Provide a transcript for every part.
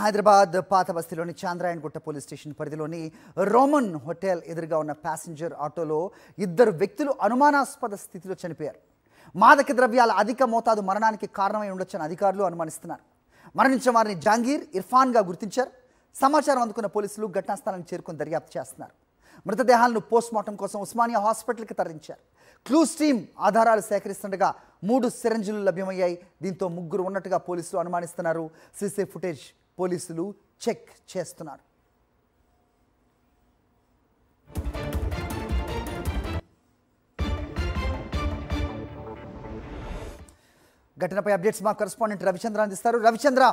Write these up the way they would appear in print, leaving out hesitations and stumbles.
హైదరాబాద్ పాత బస్తీలోని Chandrayangutta police station పరిధిలోని Roman hotel ఎదురుగా ఉన్న ప్యాసింజర్ ఆటోలో ఇద్దరు వ్యక్తులు అనుమానాస్పద స్థితిలో చనిపోయారు. మాదక ద్రవ్యాల అధిక మోతాదు మరణానికి కారణమై ఉండొచ్చని అధికారులు అనుమానిస్తున్నారు. మరణించిన వారిని జంగీర్, ఇర్ఫాన్గా గుర్తించారు. సమాచారం అందుకున్న పోలీసులు ఘటనా స్థలానికి చేరుకుని దర్యాప్తు చేస్తున్నారు. మృతదేహాలను పోస్ట్మార్టం కోసం ఉస్మానియా హాస్పిటల్కి తరలించారు. క్లూస్ టీమ్ ఆధారాలు సేకరిస్తుండగా 3 సిరంజిలు లభ్యమయ్యాయి. దీంతో ముగ్గురు ఉన్నట్టుగా పోలీసులు అనుమానిస్తున్నారు. సీసీ ఫుటేజ్ పోలీసులు చెక్ చేస్తున్నారు. ఘటనపై అప్డేట్స్ మా కరెస్పాండెంట్ రవిచంద్ర అందిస్తారు. రవిచంద్ర,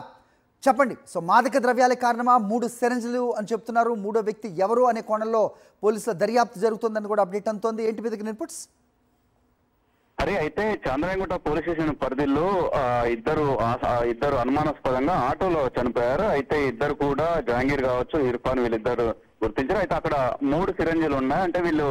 చెప్పండి. సో మాదక ద్రవ్యాలే కారణమా, 3 సిరంజిలు అని చెప్తున్నారు. మూడో వ్యక్తి ఎవరు అనే కోణంలో పోలీసుల దర్యాప్తు జరుగుతుందని కూడా అప్డేట్ అందుతోంది. ఏంటి మీ దగ్గర ఇన్పుట్స్? అయితే చాంద్రాయణగుట్ట పోలీస్ స్టేషన్ పరిధిలో ఇద్దరు అనుమానాస్పదంగా ఆటోలో చనిపోయారు. అయితే ఇద్దరు కూడా జహాంగీర్ కావచ్చు, ఇర్ఫాన్, వీళ్ళిద్దరు గుర్తించారు. అయితే అక్కడ 3 సిరంజిలు ఉన్నాయి. అంటే వీళ్ళు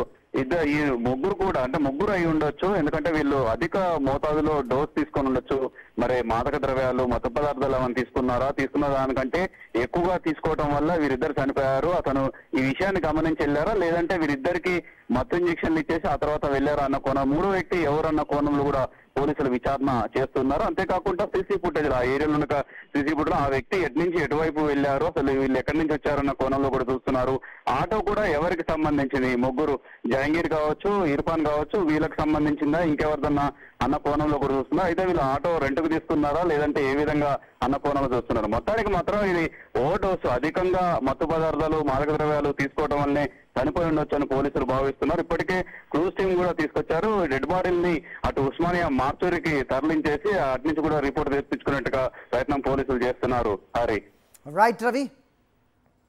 ఈ ముగ్గురు కూడా ముగ్గురు అయి ఉండొచ్చు. ఎందుకంటే వీళ్ళు అధిక మోతాదులో డోస్ తీసుకొని ఉండొచ్చు. మరి మాదక ద్రవ్యాలు, మత్తు పదార్థాలు ఏమైనా తీసుకున్న దానికంటే ఎక్కువగా తీసుకోవడం వల్ల వీరిద్దరు చనిపోయారు. అతను ఈ విషయాన్ని గమనించి వెళ్ళారా, లేదంటే వీరిద్దరికి మత్తు ఇంజక్షన్లు ఇచ్చేసి ఆ తర్వాత వెళ్ళారా అన్న కోణం, మూడో వ్యక్తి ఎవరన్న కోణంలో కూడా పోలీసులు విచారణ చేస్తున్నారు. అంతేకాకుండా సీసీ ఫుటేజ్, ఆ ఏరియాలో ఉన్న సీసీ ఫుటేజ్ ఆ వ్యక్తి ఎటువైపు వెళ్ళారు, అసలు వీళ్ళు ఎక్కడి నుంచి వచ్చారన్న కోణంలో కూడా చూస్తున్నారు. ఆటో కూడా ఎవరికి సంబంధించింది, ముగ్గురు జహాంగీర్ కావచ్చు, ఇర్ఫాన్ కావచ్చు, వీళ్ళకి సంబంధించిందా ఇంకెవరిదన్నా అన్న కోణంలో కూడా చూస్తున్నారు. అయితే వీళ్ళు ఆటో రెంట్కు తీసుకున్నారా, లేదంటే ఏ విధంగా అన్న కోణంలో చూస్తున్నారు. మొత్తానికి మాత్రం ఇది ఓవర్డోస్, అధికంగా మత్తు పదార్థాలు, మాదక ద్రవ్యాలు తీసుకోవడం వల్లనే చనిపోయి ఉండొచ్చు అని పోలీసులు భావిస్తున్నారు. ఇప్పటికే క్రూజ్ టీం కూడా తీసుకొచ్చారు. డెడ్ బాడీని అటు ఉస్మానియా మార్చూరికి తరలించేసి అటు నుంచి కూడా రిపోర్ట్ తెప్పించుకునేట్టుగా ప్రయత్నం పోలీసులు చేస్తున్నారు. హరి. రైట్ రవి.